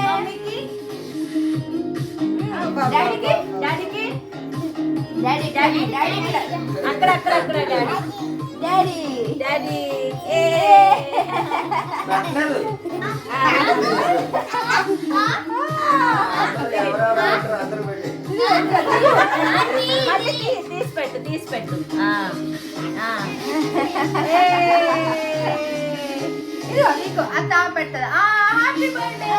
మమ్మీకి డాడీకి డాడీకి డాడీ డాడీ డాడీకి అక్కడ అక్కడ అక్కడ డాడీ డాడీ డాడీ ఏ తీసి పెట్టు నీకు అత్త పెడతా హ్యాపీ బర్త్డే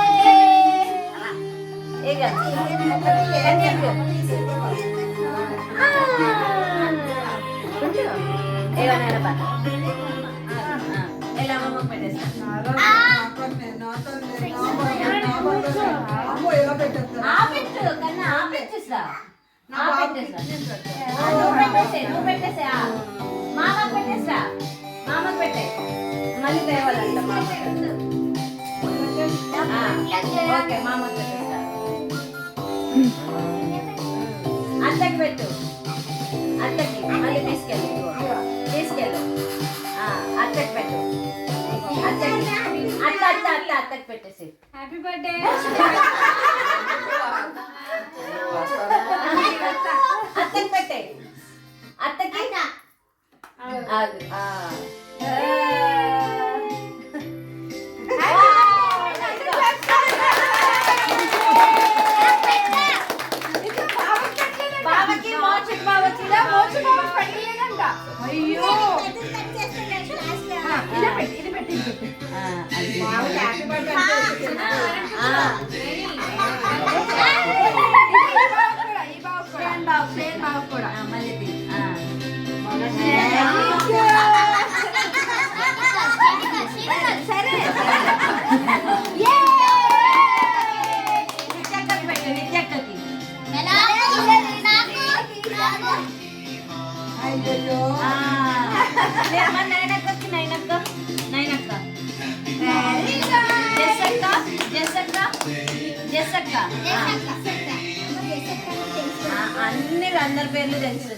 ఎలా అమ్మమ్మ పెట్టేస్తా నువ్వు పెట్టేసా మామకు పెట్టేసా మామకు పెట్టే మళ్ళీ తేవాలంట ఓకే మామకు పెట్టేసా అత్తకి పెట్టు అత్తకి మళ్ళీ తీసుకెళ్ళు అత్తకి పెట్టు అత్తకి అత్త అత్త అత్త అత్తకి పెట్టేసి హ్యాపీ బర్త్డే అత్తకి పెట్టే అత్తకి బాబాకి మోచన్ బాబాకి పెట్టలేదంట అయ్యో సరే నిత్యక్కకి నైనక్కకి నైనక్క నైనక్క జెస్సక్క అన్ని అందరి పేర్లు తెలుసు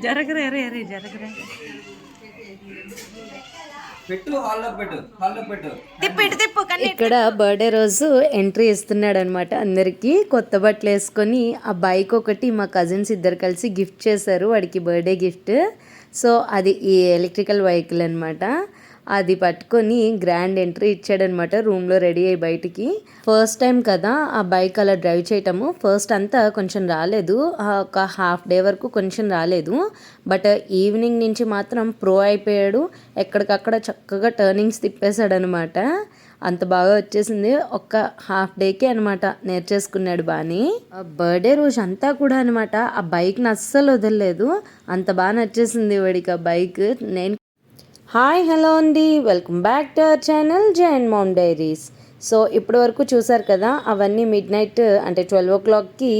జరగరే అరే అరే జరగరే ఇక్కడ బర్త్డే రోజు ఎంట్రీ ఇస్తున్నాడు అనమాట అందరికి కొత్త బట్టలు వేసుకొని ఆ బైక్ ఒకటి మా కజిన్స్ ఇద్దరు కలిసి గిఫ్ట్ చేశారు వాడికి బర్త్డే గిఫ్ట్ సో అది ఈ ఎలక్ట్రికల్ వెహికల్ అనమాట అది పట్టుకొని గ్రాండ్ ఎంట్రీ ఇచ్చాడనమాట రూమ్లో రెడీ అయ్యి బయటికి ఫస్ట్ టైం కదా ఆ బైక్ అలా డ్రైవ్ చేయటము ఫస్ట్ అంతా కొంచెం రాలేదు ఒక హాఫ్ డే వరకు కొంచెం రాలేదు బట్ ఈవినింగ్ నుంచి మాత్రం ప్రో అయిపోయాడు ఎక్కడికక్కడ చక్కగా టర్నింగ్స్ తిప్పేశాడనమాట అంత బాగా వచ్చేసింది ఒక్క హాఫ్ డేకే అనమాట నేర్చేసుకున్నాడు బాని బర్త్డే రోజు అంతా కూడా అనమాట ఆ బైక్ని అస్సలు వదలలేదు అంత బాగా నచ్చేసింది వాడికి ఆ బైక్ నేను హాయ్ హలో అండి welcome back to our channel Jain mom diaries so ఇప్పటి వరకు చూసారు కదా అవన్నీ మిడ్ నైట్ అంటే 12 o'clockకి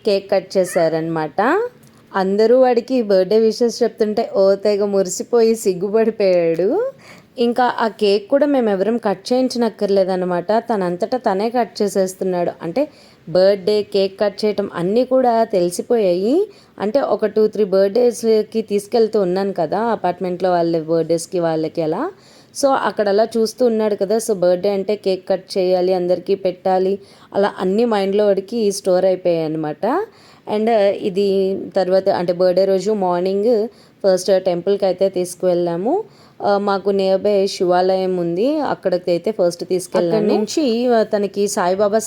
కేక్ కట్ చేశారనమాట అందరూ వాడికి బర్త్డే విషెస్ చెప్తుంటే ఓ తెగ మురిసిపోయి సిగ్గుపడిపోయాడు ఇంకా ఆ కేక్ కూడా మేము ఎవరం కట్ చేయించనక్కర్లేదన్నమాట తనంతటా తనే కట్ చేసేస్తున్నాడు అంటే బర్త్డే కేక్ కట్ చేయటం అన్నీ కూడా తెలిసిపోయాయి అంటే ఒక 2-3 బర్త్డేస్కి తీసుకెళ్తూ ఉన్నాను కదా అపార్ట్మెంట్లో వాళ్ళ బర్త్డేస్కి వాళ్ళకి అలా సో అక్కడ అలా చూస్తూ ఉన్నాడు కదా సో బర్త్డే అంటే కేక్ కట్ చేయాలి అందరికీ పెట్టాలి అలా అన్ని మైండ్లో వాడికి స్టోర్ అయిపోయాయి అనమాట అండ్ ఇది తర్వాత అంటే బర్త్డే రోజు మార్నింగ్ ఫస్ట్ టెంపుల్కి అయితే తీసుకువెళ్ళాము మాకు నియర్ బై శివాలయం ఉంది అక్కడికైతే ఫస్ట్ తీసుకెళ్ళాను నుంచి తనకి సాయిబాబా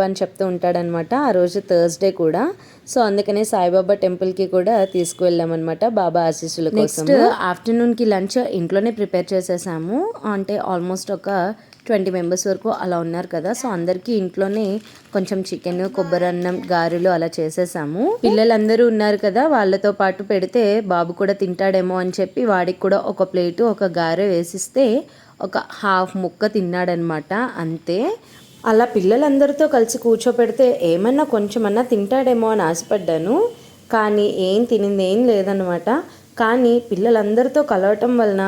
అని చెప్తూ ఉంటాడనమాట ఆ రోజు థర్స్డే కూడా సో అందుకనే సాయిబాబా టెంపుల్కి కూడా తీసుకువెళ్ళామన్నమాట బాబా ఆశీస్సుల కోసం నెక్స్ట్ ఆఫ్టర్నూన్కి లంచ్ ఇంట్లోనే ప్రిపేర్ చేసేసాము అంటే ఆల్మోస్ట్ ఒక 20 మెంబర్స్ వరకు అలా ఉన్నారు కదా. సో అందరికీ ఇంట్లోనే కొంచెం చికెన్, కొబ్బరి అన్నం, గారెలు అలా చేసేసాము. పిల్లలందరూ ఉన్నారు కదా, వాళ్ళతో పాటు పెడితే బాబు కూడా తింటాడేమో అని చెప్పి వాడికి కూడా ఒక ప్లేటు ఒక గారె వేసిస్తే ఒక హాఫ్ ముక్క తిన్నాడనమాట. అంతే. అలా పిల్లలందరితో కలిసి కూర్చోపెడితే ఏమన్నా కొంచెమన్నా తింటాడేమో అని ఆశపడ్డాను, కానీ ఏం తినింది ఏం లేదనమాట. కానీ పిల్లలందరితో కలవటం వలన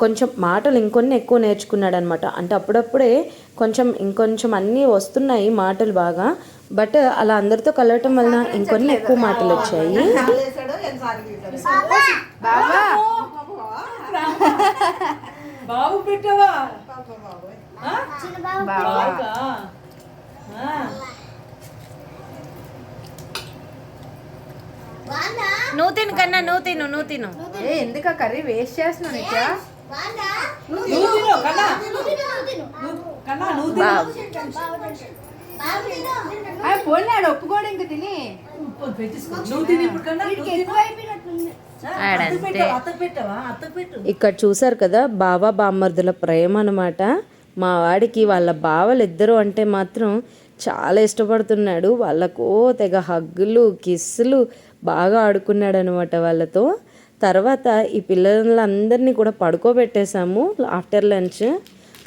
కొంచెం మాటలు ఇంకొన్ని ఎక్కువ నేర్చుకున్నాడు అనమాట. అంటే అప్పుడప్పుడే ఇంకొంచెం అన్నీ వస్తున్నాయి మాటలు బాగా, బట్ అలా అందరితో కలవటం వలన ఇంకొన్ని ఎక్కువ మాటలు వచ్చాయి. నువ్వు తిను కన్నా, నువ్వు తిను. ఎందుకు కర్రీ వేస్ట్ చేస్తున్నావు నిత్య? పోలేడు ఒప్పుకోడు ఇంక తిని. ఇక్కడ చూసారు కదా బావ బామ్మర్దుల ప్రేమ అనమాట. మా వాడికి వాళ్ళ బావలు ఇద్దరు అంటే మాత్రం చాలా ఇష్టపడుతున్నాడు. వాళ్ళకు తెగ హగ్గులు, కిస్సులు బాగా ఆడుకున్నాడు అనమాట వాళ్ళతో. తర్వాత ఈ పిల్లలందరినీ కూడా పడుకోబెట్టేసాము. ఆఫ్టర్ లంచ్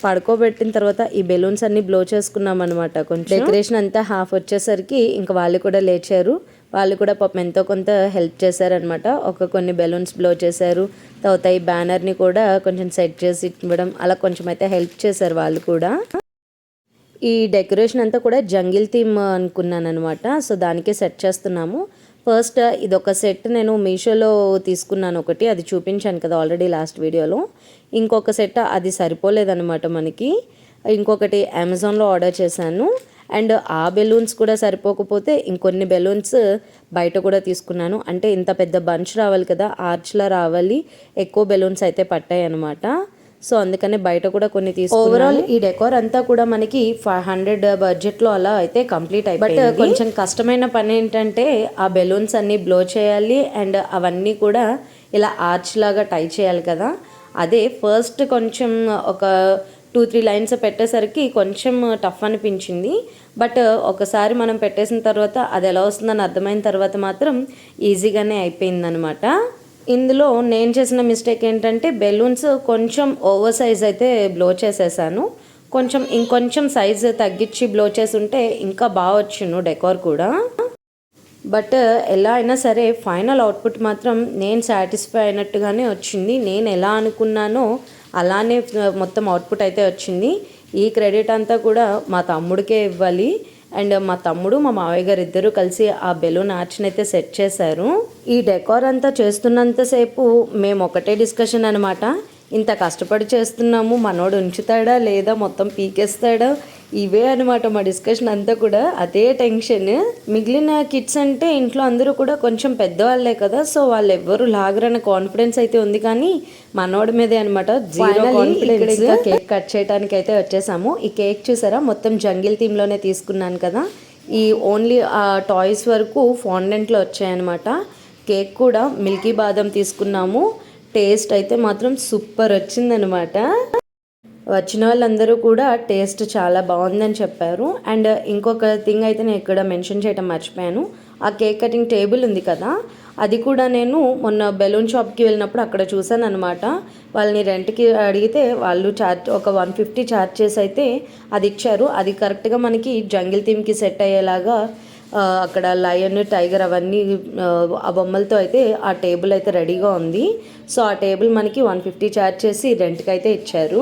పడుకోబెట్టిన తర్వాత ఈ బెలూన్స్ అన్ని బ్లో చేసుకున్నాం అనమాట. కొంచెం డెకరేషన్ అంతా హాఫ్ వచ్చేసరికి ఇంకా వాళ్ళు కూడా లేచారు. వాళ్ళు కూడా పాపం ఎంతో కొంత హెల్ప్ చేశారనమాట. కొన్ని బెలూన్స్ బ్లో చేశారు. తర్వాత ఈ బ్యానర్ని కూడా కొంచెం సెట్ చేసి ఇవ్వడం, అలా కొంచెం అయితే హెల్ప్ చేశారు వాళ్ళు కూడా. ఈ డెకరేషన్ అంతా కూడా జంగిల్ థీమ్ అనుకున్నాను అనమాట. సో దానికే సెట్ చేస్తున్నాము. ఫస్ట్ ఇదొక సెట్ నేను మీషోలో తీసుకున్నాను ఒకటి, అది చూపించాను కదా ఆల్రెడీ లాస్ట్ వీడియోలో. ఇంకొక సెట్ అది సరిపోలేదన్నమాట మనకి. ఇంకొకటి అమెజాన్లో ఆర్డర్ చేశాను. అండ్ ఆ బెలూన్స్ కూడా సరిపోకపోతే ఇంకొన్ని బెలూన్స్ బయట కూడా తీసుకున్నాను. అంటే ఇంత పెద్ద బంచ్ రావాలి కదా, ఆర్చ్లా రావాలి, ఎక్కువ బెలూన్స్ అయితే పట్టాయి అనమాట. సో అందుకనే బయట కూడా కొన్ని తీసుకున్నాను. ఓవరాల్ ఈ డెకోర్ అంతా కూడా మనకి 500 బడ్జెట్లో అలా అయితే కంప్లీట్ అయిపోయింది. బట్ కొంచెం కష్టమైన పని ఏంటంటే ఆ బెలూన్స్ అన్ని బ్లో చేయాలి అండ్ అవన్నీ కూడా ఇలా ఆర్చ్ లాగా టై చేయాలి కదా. అదే ఫస్ట్ కొంచెం ఒక 2-3 లైన్స్ పెట్టేసరికి కొంచెం టఫ్ అనిపించింది. బట్ ఒకసారి మనం పెట్టేసిన తర్వాత అది ఎలా వస్తుందని అర్థమైన తర్వాత మాత్రం ఈజీగానే అయిపోయిందనమాట. ఇందులో నేను చేసిన మిస్టేక్ ఏంటంటే బెలూన్స్ కొంచెం ఓవర్ సైజ్ అయితే బ్లో చేసేసాను. ఇంకొంచెం సైజ్ తగ్గించి బ్లో చేసి ఉంటే ఇంకా బాగా వచ్చిండు డెకోర్ కూడా. బట్ ఎలా అయినా సరే ఫైనల్ అవుట్పుట్ మాత్రం నేను సాటిస్ఫై అయినట్టుగానే వచ్చింది. నేను ఎలా అనుకున్నానో అలానే మొత్తం అవుట్పుట్ అయితే వచ్చింది. ఈ క్రెడిట్ అంతా కూడా మా తమ్ముడికే ఇవ్వాలి. అండ్ మా తమ్ముడు, మా మావయ్య గారు ఇద్దరు కలిసి ఆ బెలూన్ ఆర్చ్ని అయితే సెట్ చేశారు. ఈ డెకోర్ అంతా చేస్తున్నంతసేపు మేము ఒకటే డిస్కషన్ అనమాట. ఇంత కష్టపడి చేస్తున్నాము, మనోడు ఉంచుతాడా లేదా, మొత్తం పీకేస్తాడా, ఇవే అనమాట మా డిస్కషన్ అంతా కూడా. అదే టెన్షన్. మిగిలిన కిడ్స్ అంటే ఇంట్లో అందరూ కూడా కొంచెం పెద్దవాళ్ళే కదా, సో వాళ్ళు ఎవ్వరు లాగరన్న కాన్ఫిడెన్స్ అయితే ఉంది. కానీ మనోడి మీదే అనమాట జీరో కాన్ఫిడెన్స్. కేక్ కట్ చేయడానికి అయితే వచ్చేసాము. ఈ కేక్ చూసారా, మొత్తం జంగిల్ థీమ్లోనే తీసుకున్నాను కదా. ఈ ఓన్లీ ఆ టాయ్స్ వరకు ఫాండెంట్లో వచ్చాయన్నమాట. కేక్ కూడా మిల్కీ బాదం తీసుకున్నాము. టేస్ట్ అయితే మాత్రం సూపర్ వచ్చిందనమాట. వచ్చిన వాళ్ళందరూ కూడా టేస్ట్ చాలా బాగుందని చెప్పారు. అండ్ ఇంకొక థింగ్ అయితే నేను ఇక్కడ మెన్షన్ చేయడం మర్చిపోయాను. ఆ కేక్ కటింగ్ టేబుల్ ఉంది కదా, అది కూడా నేను మొన్న బెలూన్ షాప్కి వెళ్ళినప్పుడు అక్కడ చూసాను అనమాట. వాళ్ళని రెంట్కి అడిగితే వాళ్ళు ఒక 150 ఛార్జ్ చేసి అయితే అది ఇచ్చారు. అది కరెక్ట్గా మనకి జంగిల్ థీమ్కి సెట్ అయ్యేలాగా అక్కడ లయన్, టైగర్ అవన్నీ ఆ బొమ్మలతో అయితే ఆ టేబుల్ అయితే రెడీగా ఉంది. సో ఆ టేబుల్ మనకి 150 ఛార్జ్ చేసి రెంట్కి అయితే ఇచ్చారు.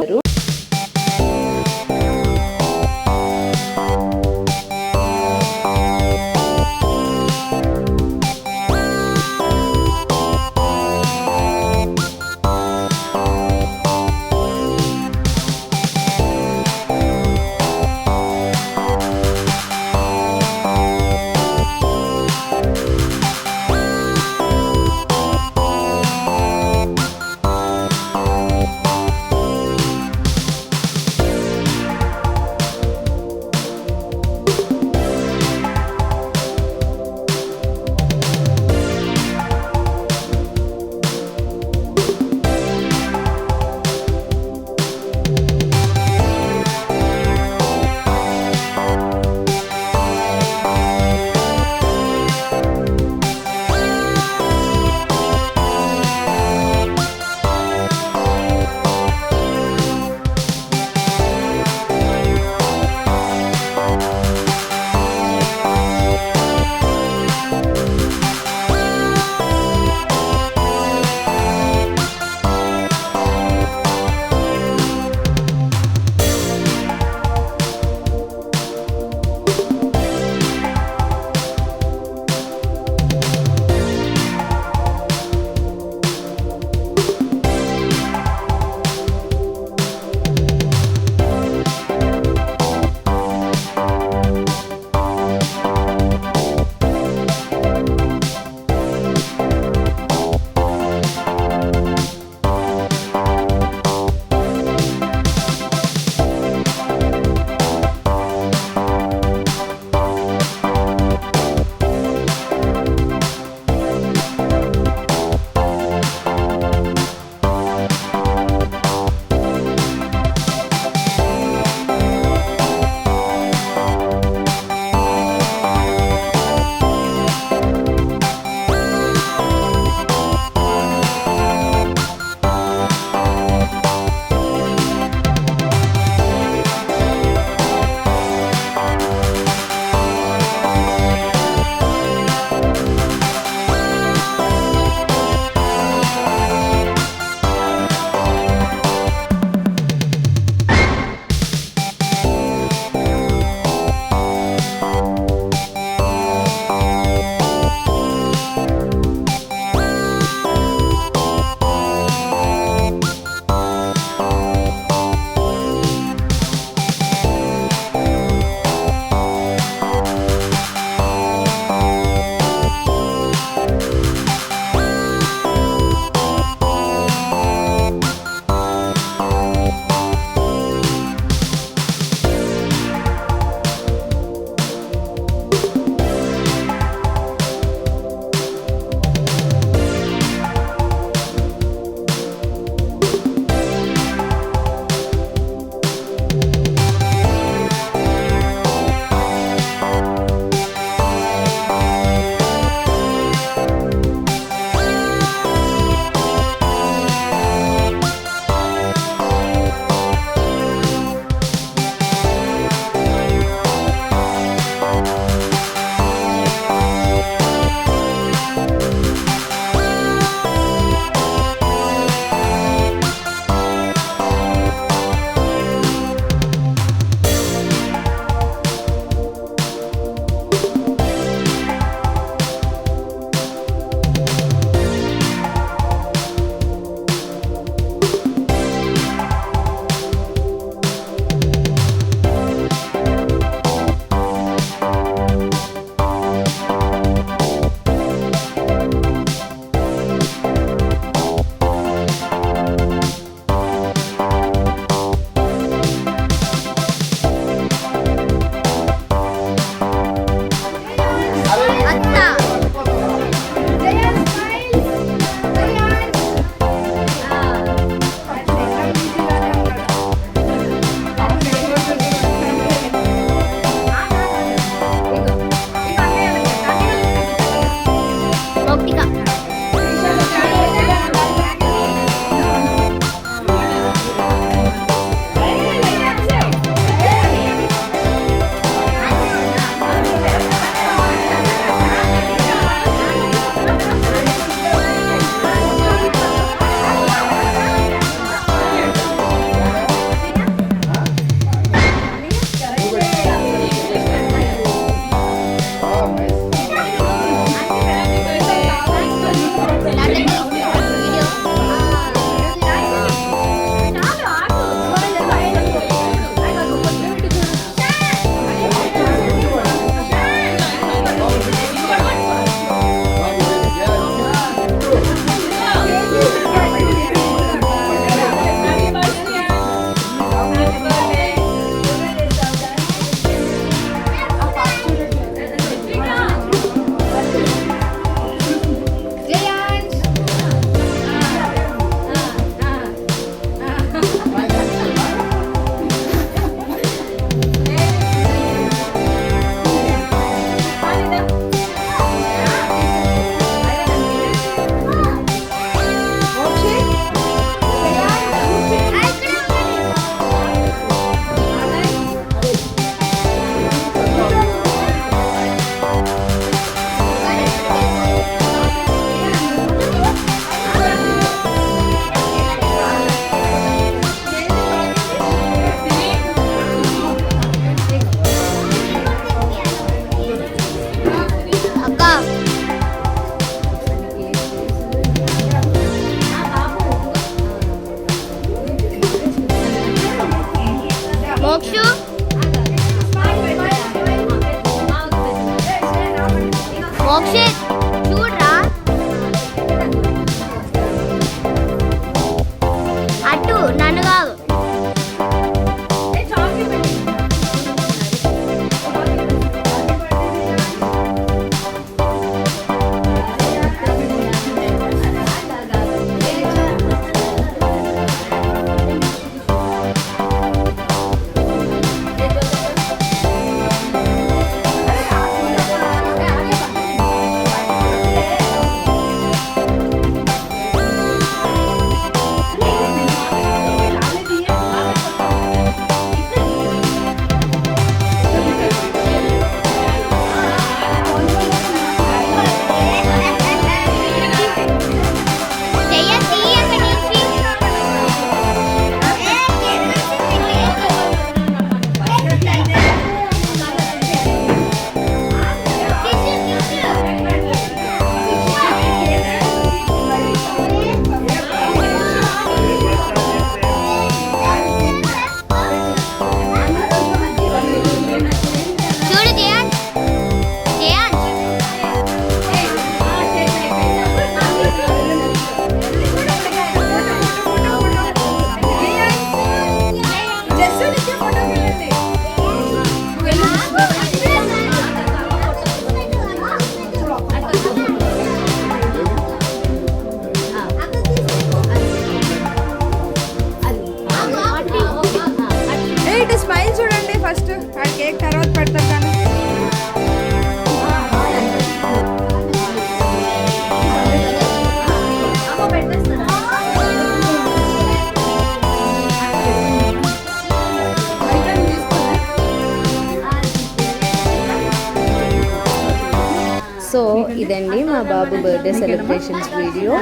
ఆ బాబు బర్త్డే సెలబ్రేషన్స్ వీడియో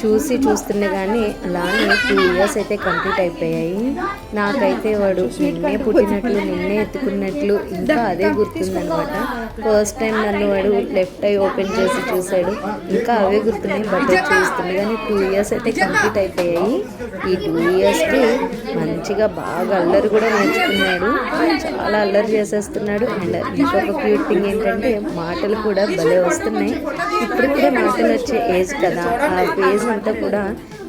చూస్తుండగానే అలానే 2 ఇయర్స్ అయితే కంప్లీట్ అయిపోయాయి. నాకైతే వాడు నిన్నే పుట్టినట్లు నిన్నే ఎత్తుకున్నట్లు ఇంకా అదే గుర్తుందనమాట. ఫస్ట్ టైం నన్ను వాడు లెఫ్ట్ ఐ ఓపెన్ చేసి చూశాడు, ఇంకా అవే గుర్తున్నాయి. బర్త్డే చూస్తుంది కానీ 2 ఇయర్స్ అయితే కంప్లీట్ అయిపోయాయి. ఈ 2 ఇయర్స్కి మంచిగా బాగా అల్లరి కూడా నేర్చుకున్నాడు, చాలా అల్లరి చేసేస్తున్నాడు. అండ్ ఇంకొక క్యూట్ థింగ్ ఏంటంటే మాటలు కూడా భలే వస్తున్నాయి. ఇప్పుడు కూడా మాటలు వచ్చే ఏజ్ కదా, ఆ ఫేజ్ అంతా కూడా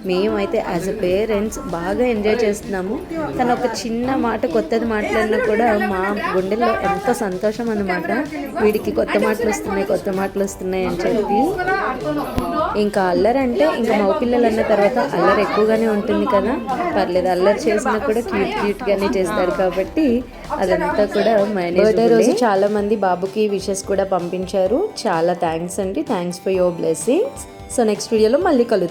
మేమైతే యాజ్ అ పేరెంట్స్ బాగా ఎంజాయ్ చేస్తున్నాము. తను ఒక చిన్న మాట కొత్తది మాట్లాడినా కూడా మా గుండెల్లో ఎంతో సంతోషం అన్నమాట. వీడికి కొత్త మాటలు వస్తున్నాయి అని చెప్పి. ఇంకా అల్లరి అంటే ఇంకా మగ పిల్లలు అన్న తర్వాత అల్లరి ఎక్కువగానే ఉంటుంది కదా, పర్లేదు అల్లరి చేసినా కూడా క్యూట్గానే చేస్తాడు కాబట్టి అదంతా కూడా మేనేజ్. బర్త్డే రోజు చాలా మంది బాబుకి విషెస్ కూడా పంపించారు. చాలా థ్యాంక్స్ అండి, thanks for your blessings. So next వీడియోలో మళ్ళీ కలుద్దాం.